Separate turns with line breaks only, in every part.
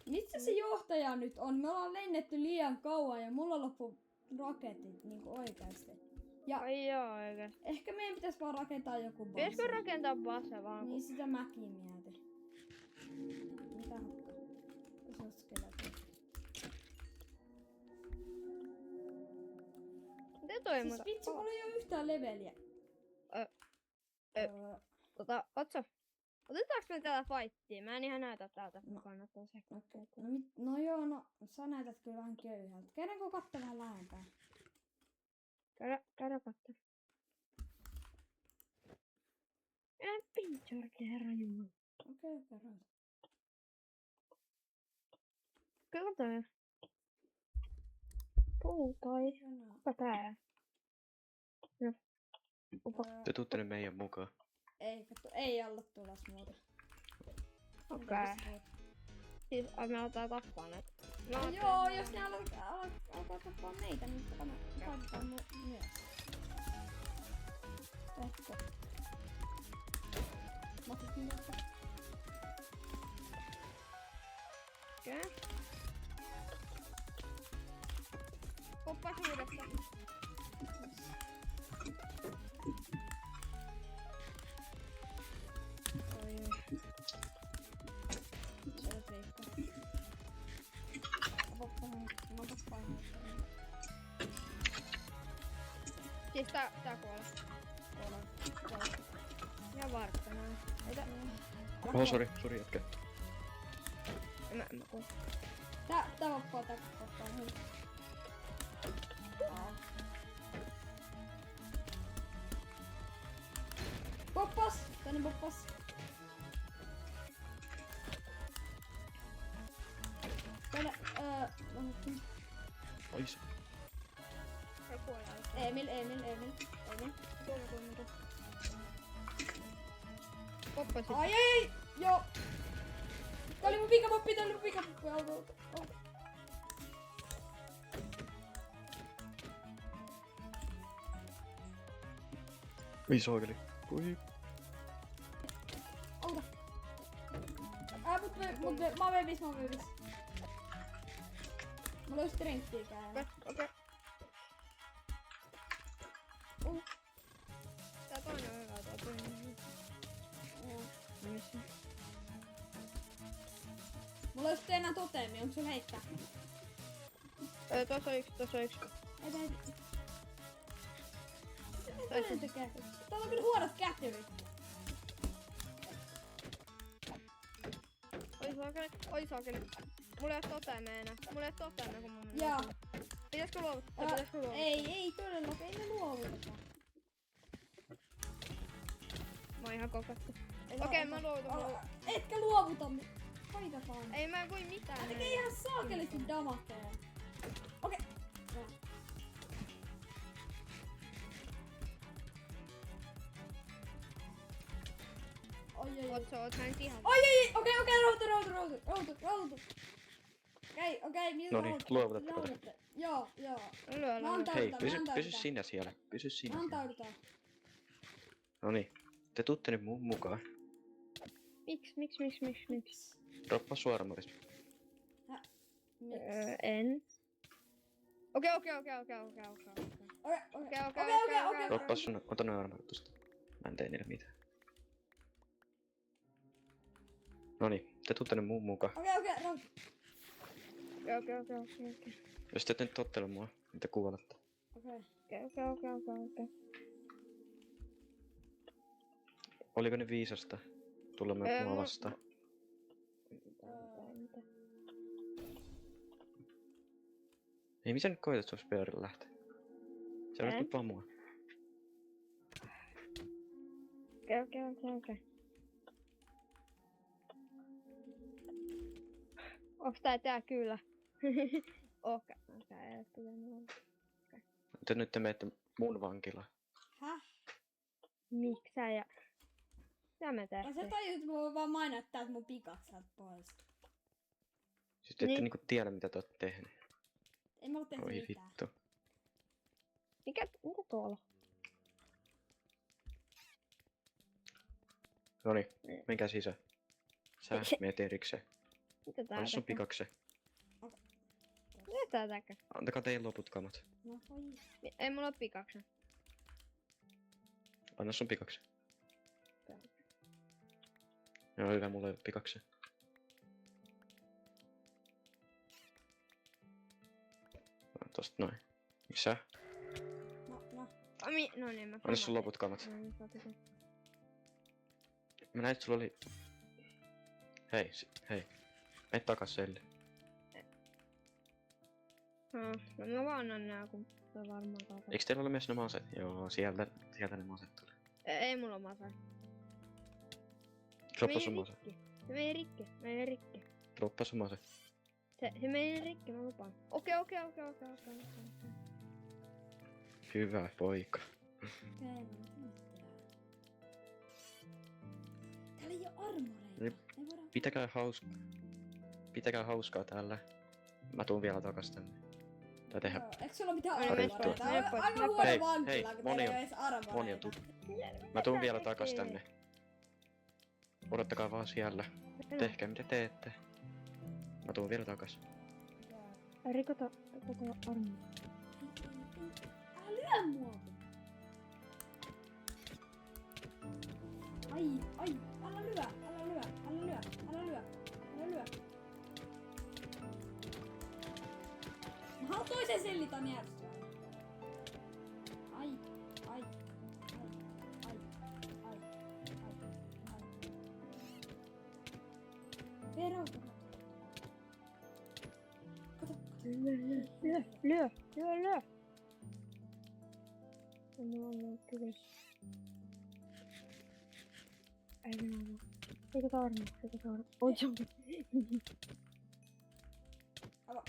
Missä se johtaja nyt on? Me ollaan lennetty liian kauan ja mulla loppu raketit niinku oikeasti. Ja
Ai joo oikeesti.
ehkä meidän pitäis vaan rakentaa joku base.
Pitäisikö rakentaa base vaan?
Niin sitä mäkin mietin. Mitä hukkaa? Se on skeletti.
Miten toi
Siis vitsi, mulla ei oo yhtään leveliä.
Otso. Otetaanko me täällä fightia? Mä en ihan näytä täältä. Kannattaa se.
Okay. No joo, no sä näytät kyllä vähän köyhältä. Käydäänkö katsoa vähän lähempää?
Käydä katsoa. En pinchorki, herra jumala.
Okei, kerran.
Kyllä toi. Puutai. Kuka tää? No.
Te tuutte nyt meidän mukaan.
Ei, katso, ei olla tulos muuta.
Okei. Siis me aletaan tappaa näitä.
No joo, jos ne alkaa tappaa meitä, niin me taitetaan myös. Ehkä. Mä otin tästä.
Okei. Poppas uudestaan.
Oi. Se on seikka. Mä tappaan.
Siis tää kuolee. Ja varttanaan.
Sori jätkä.
Mä kuul.
Tää vappaa. Hei. Poppas! Tänne poppas! Tänne,
Ois.
Se kuolee.
Emil.
Poppas.
Ai! Joo! Tää oli mun pikapoppi! Auto.
Oi saakeli. Oi.
Auta! Mä vevis. Mulla on strengthtiikää.
Okei. Tää toinen on hyvä, tää toinen on hyvä. Missä?
Mulla ei sitten enää toteemia, onko sulla heittää?
Tossa yksi.
Ei. Mitä se tekee? Täällä on kyllä huonot kätyrit.
Oi saakeli. Mulla ei oo toteemia enää. Kun mun meni.
Joo.
Pitäisikö luovuttaa?
Ei todellakaan, ei ne luovuta.
Mä oon ihan kokattu. Okei, mä luovutan.
Etkä luovuta. Hoita vaan.
Ei mä en voi mitään.
Tää tekee ihan saakelisti damakea. Okei. Oi.
Otso, oot näin ihan.
Oi. Okei, rauhoitu. Okei, miltä
Noniin, luovutatteko te?
Joo.
Lyö.
Hei, pysy sinä siellä. Pysy sinä siellä.
Antaudutaan.
Noniin. Te tuutte nyt mun mukaan.
Miksi?
Droppa suoramuris.
En. Okei.
Droppa sun, ota noin armarutusta. Mä en tee niille mitään. Noniin, te tuutte nyt mun mukaan.
Okei, rauhoitu.
Okei.
Jos te ette nyt tottele mua, niin te kuolette.
Okei.
Oliko ne viisasta tulla mua vastaan? Ei miten nyt koetat sun spearilla lähteä? Se on nyt vaan mua.
Okei. Onks tää kyllä? Okei.
Te nyt te menette mun vankilaan.
Häh?
Miksä ja... Mitä me
No
tehtiin?
sä tajut, että mä voin vaan mainittaa mun pikat sieltä pois.
Siis te ette
Niin.
niinku tiedä mitä te ootte tehnyt.
Ei mä oo tehnyt
Oi
mitään.
vittu.
Mikä tuolla?
Noniin, menkää sisään. Sä meet erikseen.
Mitä tää
Anna sun
tekee?
pikakse.
Mitä tää tekee?
Antakaa teidän loput kamat.
No voi.
Ei mulla oo pikaksen.
Anna sun pikakse. Joo, hyvä, mulla ei oo pikakse. Tosta noin. Missä?
No.
No niin, mä
Anna sun loput kamat.
No niin, saatiin.
Mä näin, että sulla oli... Hei. Mene takas selle.
No mä vaan annan nää, kun se on varmaan kaupassa.
Eiks teillä ole myös nämä aseet? Joo, sieltä ne aseet tuli.
Ei mulla oo masa.
Droppa sun ase.
Se meni rikki.
Droppa sun ase.
Se meni rikki, mä lupaan. Okei.
Hyvä poika.
Täällä ei oo armoreita.
Niin,
Ei voida...
Pitäkää hauskaa täällä. Mä tuun vielä takas tänne. Tai tehdä.
Joo, eikö sulla mitään
Mene
pois,
armoreita?
mene pois,
Aivan
mene
huono
Hei,
vankila,
hei,
kun
moni
teillä
on-
ei oo edes armoreita.
Moni on Mä tuun vielä takas tänne. Odottakaa vaan siellä. Tehkää mitä teette. Mä tuun vielä takas.
Rikota armoa.
Älä lyö mua! Ai, älä lyö. Mä haluan toisen sellitan järjestää. Ai. Verota. Kato.
Lyö. No, kyllä. Rikota armoa. Oi, jumpi.
Ava.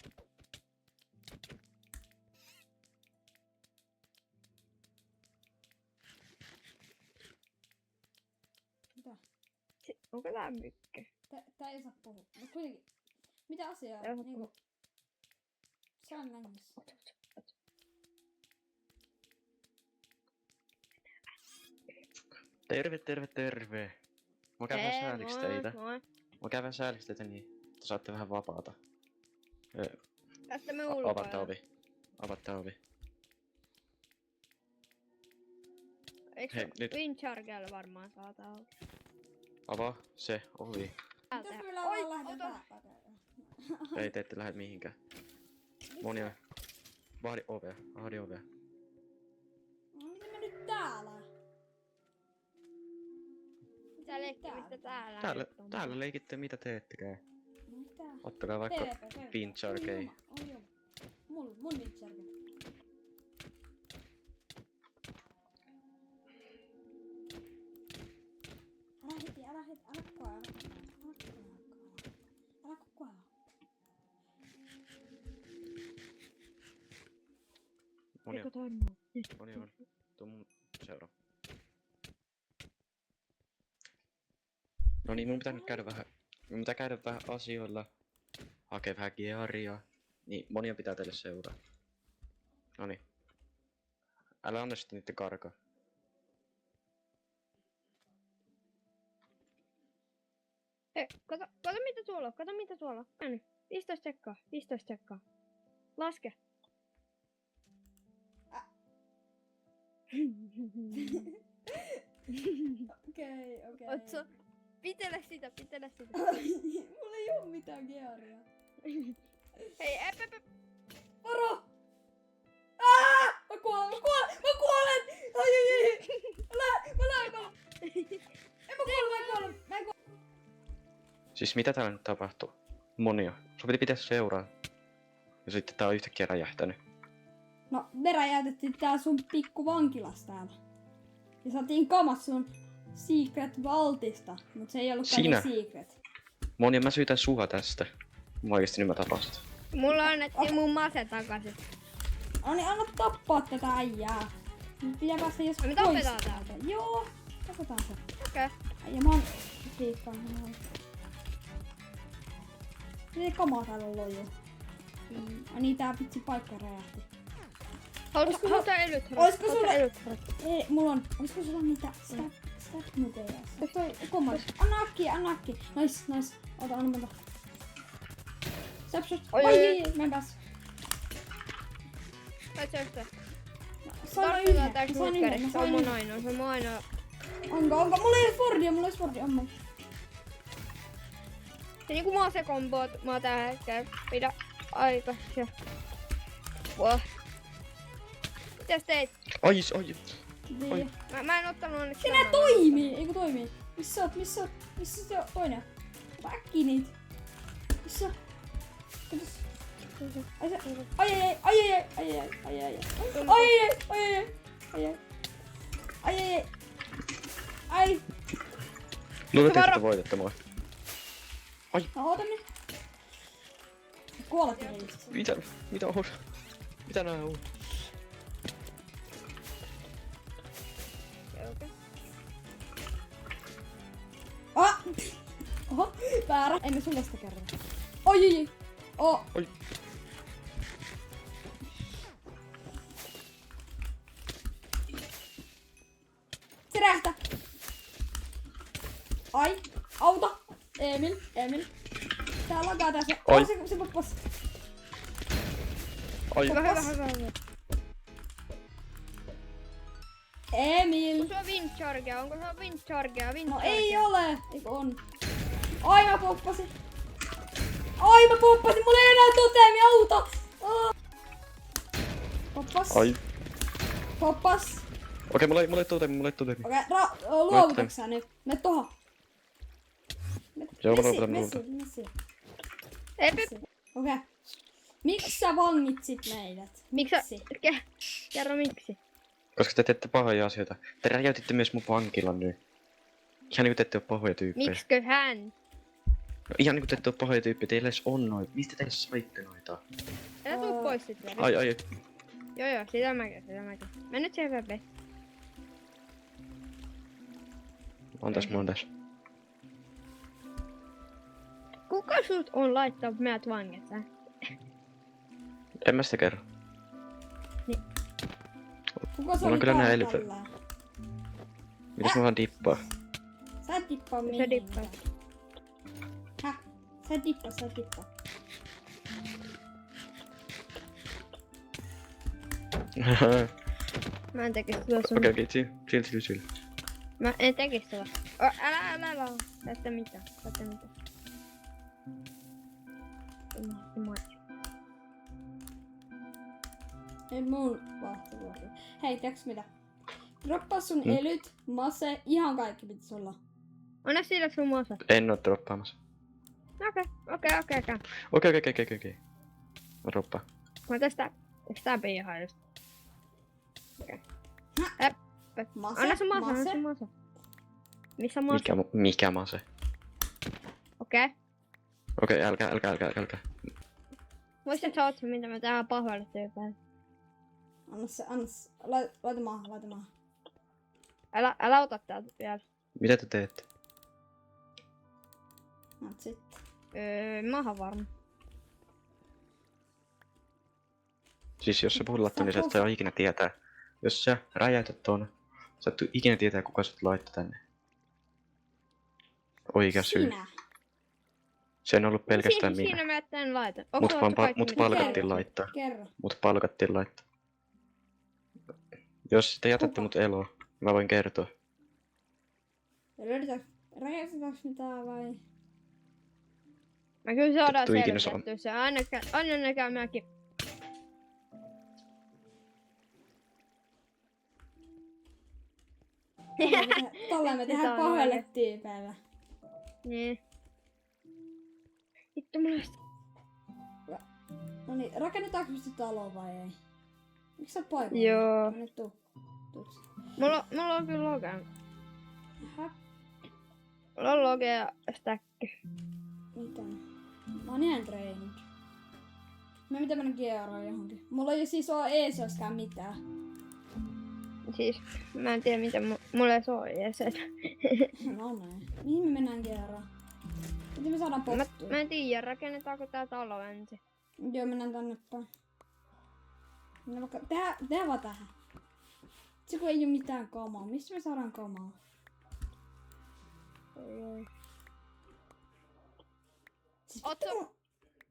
Mitä?
Onko tää mykkä?
Tää ei saa puhua. No kuitenkin. Mitä asiaa?
Ei saa
Niinku... Saan nähdessä.
Terve. Mä käyn vähän sääliksi teitä.
Moi.
Mä käyn vähän sääliksi teitä niin, että saatte vähän vapaata.
Tästä me
Avatte
ulkoilla.
ovi.
Eikö
Hei, nyt.
Windchargella varmaan saata auki?
Avaa se ovi.
Mitäs meillä
Oi,
on lähden
ota.
päätä?
Ei te ette lähde mihinkään. Monia. Vahdi ovea.
No miten mä nyt täällä?
Mitä leikkimistä täällä nyt on?
Täällä leikitte mitä teettekään.
No mitä?
Ottakaa vaikka
TP.
Windchargei.
On joo. Mun Windcharge. Älä koko ajan. Älä koko ajan.
Monia.
Rikota armoa.
Monia. Tuu mun seuraa. No niin, mun pitää nyt käydä vähän asioilla. Hakee vähän gearia. Niin, Monia pitää teille seuraa. Noniin. Älä anna sitten niitten karkaa.
Hei, kato mitä tuolla on. Näin. 15 sekkaa. Laske.
Okei.
Otso, pitele sitä.
Mulla ei oo mitään gearia.
Hei,
Varo! Mä kuolen! Ai! Mä lähden! Mä en kuole!
Siis mitä täällä nyt tapahtuu? Monia. Sun piti pitää seuraa. Ja sitten tää on yhtäkkiä räjähtänyt.
No, me räjäytettiin tää sun pikku vankilas täällä. Ja saatiin kamat sun Secret Vaultista, mut se ei ollutkaan
Sinä?
niin secret.
Monia, mä syytän sua tästä. Oikeesti nyt mä tapasin.
mulla annettiin mun mase takaisin.
No niin, anna tappaa tätä äijää. Nyt pitää päästä jos
Me
pois
tapetaan
täältä. Joo, tapetaan se.
Okei.
Ja mä oon kiikkaan. Miten kamaa täällä on loju? Ai niin, tää vitsi paikka räjähti.
Haluatko elyt?
Oisko sulla... Ei, mulla on... Oisko sulla niitä stat-nukeja? Toi komand. Anna akki. Nois. Ota, anna monta. Snapshot.
Oi,
Oi,
oi,
ei, mä en päässyt.
Sait sä yhtä?
Sain yhden. Mä
Tarkoitetaan
sain yhden. Mä
Se on
sain
mun
yhden.
ainoa. Se on mun ainoa.
Onko? Mulla ei ole Fordia. Ammo.
Se niinku mä oon se kombo, että mä oon tällä hetkellä pidä aika ja... Wow. Mitäs teit?
Ai.
Niin.
Mä en ottanut onneksi
Se nää toimii! Eiku toimii. Missä oot? Missä se on toinen? Äkki niitä. Missä? Katos. Ai.
Luulet, että voitatte mua.
No oota nyt. Kuolet heistä.
Mitä on? Mitä nää on?
Okei.
Ah! Oho, väärä. Emme sulle sitä kerran. Oi.
Oi.
Se räjähtää. Ai, auta. Emil. Tää lagaa tässä.
Oi.
Se poppas.
Ai.
Hyvä.
Emil.
Onko se on Windchargea? Onko se on Windchargea?
No ei ole. Eikö on? Ai mä poppasin. Mulla ei enää toteemi, auta. Poppas.
Ai.
Poppas.
Okei, mulla ei toteemi.
Okei, luovutaks sä nyt? Mene tohon.
Joo, mä
Messi.
Ei,
Okei. Miksi sä vangitsit meidät?
Miksi sä... Kerro miksi.
Koska te teette pahoja asioita. Te räjäytitte myös mun vankilan nyt. Ihan niinku te ette oo pahoja tyyppejä.
Miksikö hän?
No, ihan niinku te ette oo pahoja tyyppejä. Teillä edes on noita. Mistä te saitte noita?
Älä tuu pois sit vielä.
Ai.
Joo, sitä mäkin. Mä nyt siihen VP.
On tässä.
Kuka sut on laittanut meidät vangit?
En mä sitä kerro.
Kuka se
Mulla on
oli
kyllä nää
tällä?
Mitäs mulla on dippaa?
Sä et dippaa
Sä
mihin.
dippaat.
Häh? Sä et dippaa.
Mä en tekis tuolla sun...
Okei, chill.
Mä en tekis tuolla. Älä. Tästä mitään.
Ei mun vahtivuosi. Hei, tiiäks mitä? Droppaa sun elyt, mase, ihan kaikki pitäis olla.
Anna sillä sun muassa.
En oo droppaamassa.
Okei.
Okei. Mä droppaan.
Mä tästä piihaa just. Okei.
Mase,
Anna sun maassa. Missä maassa?
Mikä mase?
Okei.
Okei, älkää.
Muistat sä oot mitä mä tehdään pahoille tyypäille?
Anna se. Laita maahan.
Älä ota täältä vielä.
Mitä te teette?
That's it.
Mä oon varma.
Siis jos sä puhulat niin sä et saa ikinä tietää. Jos sä räjäytät ton, sä et ikinä tietää kuka sut laittoi tänne. Oikea syy.
Sinä.
Se on ollut pelkästään minä.
Siinä mä tän laitan.
Mut palkattiin laittaa.
Kerro.
Mut palkattiin laittaa. Jos te jätätte mut eloon, mä voin kertoa.
Räjäytetäänkö mitään vai?
Mä kyllä saadaan
tuu ikinä
selvitettyä se. Ainakaan mäkin.
Tolleen me tehdään pahoille tyypeille.
Niin. Vittu mulla
Noniin, rakennetaanko me sitä taloa vai ei? Miks sä paikalla?
Joo.
Nyt tuuks.
Mulla on kyllä loge.
Häh?
Mulla on loge ja stäkki.
Mitä? Mä oon ihan treenit. Mä pitää mennä GRAan johonkin. Mulla ei siis oo ESOskään mitään.
Siis mä en tiedä mitä mulla ei soo edes.
No näin. Mihin me mennään GRAan? Miten me saadaan postua?
Mä en tiedä, rakennetaanko tää talo ensin.
Joo, mennään tänne päin. Mennään vaikka... Tehdään vaan tähän. Se kun ei oo mitään kamaa. Mistä me saadaan kamaa?
Oi.
Siis
Ootko-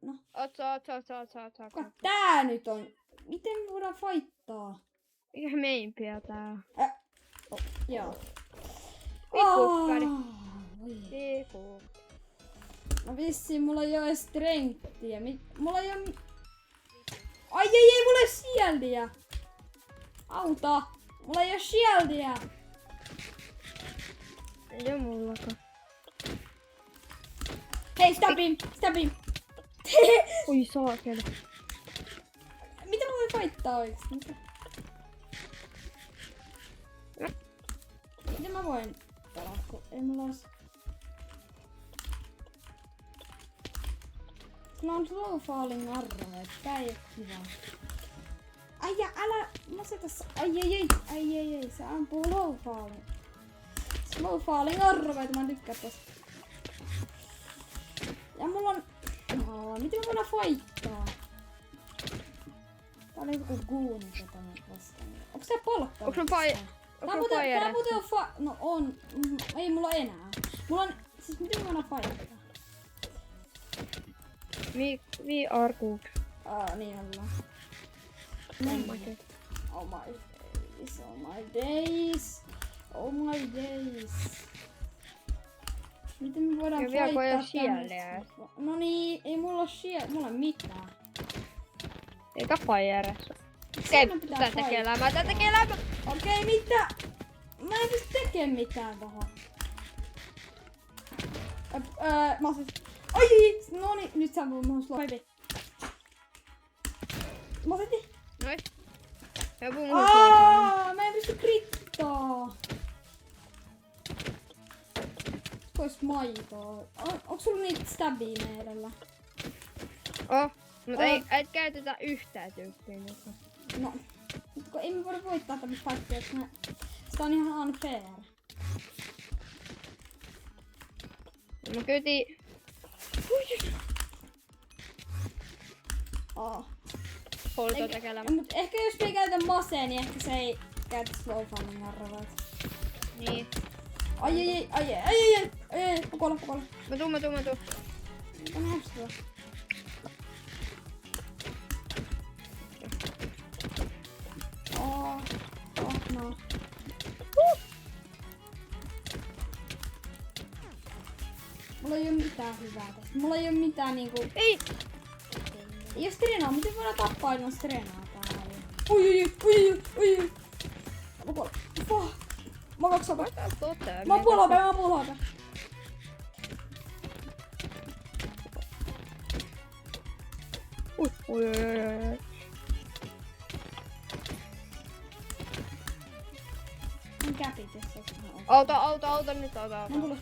No,
Oot.
kuka tää nyt on? Miten me voidaan fightaa?
Mikä meimpiä tää?
Joo.
Pikkukkari.
Voi.
Pikku.
No vissiin mulla ei oo edes strengthia. Mulla ei oo... Ai, mulla ei oo shieldia. Auta. Mulla ei oo shieldia.
Ei oo mullakaan.
Hei, stab him.
Oi saakeli.
Mitä mä voin fightaa oikeesti? Miten mä voin pelaa, kun ei mulla oo... Sulla on slow falling arrow, tää ei oo kiva. Ai älä maseta. Ai, se ampuu low falling. Slow falling arrow, mä tykkään tosta. Ja mulla on... miten mä voidaan fightaa? Tää oli joku guuni tota vastaan. Onks tää palkkaa?
Onks sun fire?
Tää muuten on no on. Ei mulla enää. Mulla on... Siis miten mä voidaan fightaa?
We are good.
Niin ollaan.
Oh my god.
Oh my days. Miten me voidaan
Ja vielä kun ei oo
fightaa
shieldia.
No niin, ei mulla oo shield, mulla ei mitään.
Eikä fire.
Siinä pitää
Tää tekee elämää.
Okei, mitä? Mä en pysty tekemään mitään tohon. Mä oon siis... Ai! Noniin, nyt sä mun slow. Mä osetin.
Noin. Ja mun slow.
Mä en pysty krittaa. Pois maitoa. Onks sulla niitä stabia meidällä?
Mutta ei käytetä yhtään tyyppiä.
No, kun ei me voida voittaa tämmöistä fightia, sitä on ihan unfair.
Mä kyyti... Holto tekelämä.
Mut ehkä jos me ei käytä masea, niin ehkä se ei käytä slow falling arrowaita.
Niin.
Ai, pakolla.
Mä tuun.
Mitä nähdä sitä? No. Mulla ei oo mitään hyvää tästä. Mulla ei oo mitään niinku...
Ei!
Ei oo strenaa. Miten voidaan tappaa ilman strenaa täällä? Oi. Pakolla. Mä 2 HP. Mä oon puoli HP.
Oi.
Mun käpit, jos se on.
Auta nyt.
Mä tulos.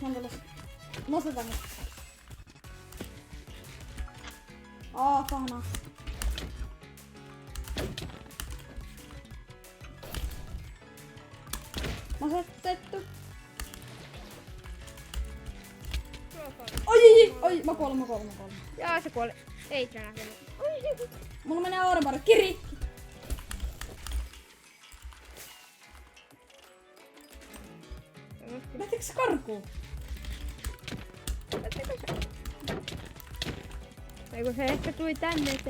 Nostetaan nyt. Pahana. Nostetettu. Oi, mä kuolen.
Jaa, se kuoli. Ei sä nähnyt.
Mulla menee armor. Kiri! Lähteekö se karkuun?
Ei kun se ehkä tuli tänne, että...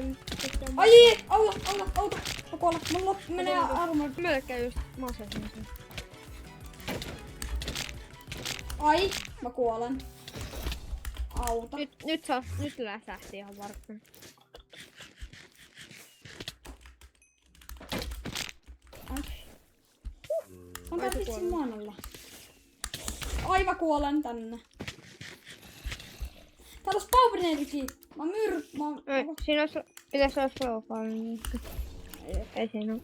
Ai, auta. Mä kuolen. Mulla menee armor.
Melkein just masasin sen.
Ai, mä kuolen. Auta.
Nyt läsähti ihan varmaan.
On tää vitsin maanalla. Ai mä kuolen tänne. Täällä on spawneerikin.
Siinä pitäis olla slow falling. Ei siinä oo.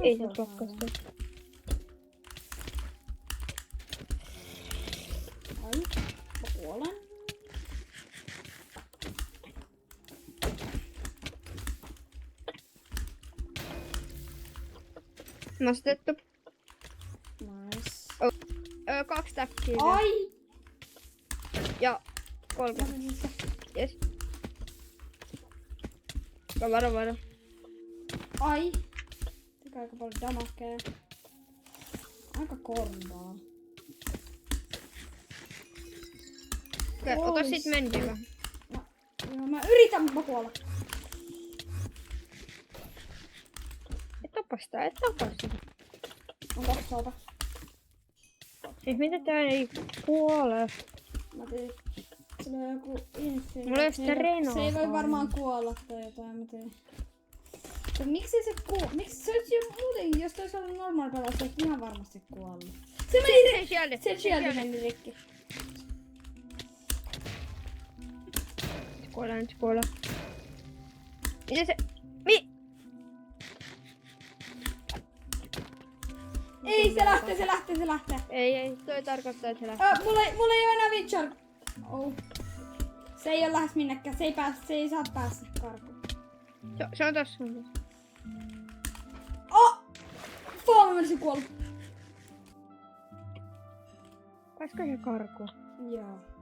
Ei se blokkasta.
Ai, mä kuolen.
Nostettu.
Nice.
2 täppiä.
Ai!
Ja 3. Jes. Varo.
Ai! Tekee aika paljon damakea. Aika korvaa.
Ota sit mentiin vähän.
Joo, mä yritän, mutta mä kuolen.
Et tapa sitä, et tapa sitä.
On tossa.
Siis miten tää ei kuole?
Mä tein. Sillä on joku instinct.
Mulla ei oo sitä Renaulta.
Se ei voi varmaan kuolla tai jotain, mä tein. Miksi se miksi se olisi jo muutenkin, jos toi olisi ollut normaali pelaus, se olisi ihan varmasti kuollut. Se meni
Se
shieldi meni rikki.
Kuole. Miten se...
Ei, se lähtee.
Ei, toi tarkoittaa, että se lähtee.
Mulla ei oo enää Witcher. Oh. Se ei oo lähes minnekään, se ei saa päästä karkuun.
Se on tossa.
Oh! Mä menisin kuolla.
Pääskö se karkuun?
Joo.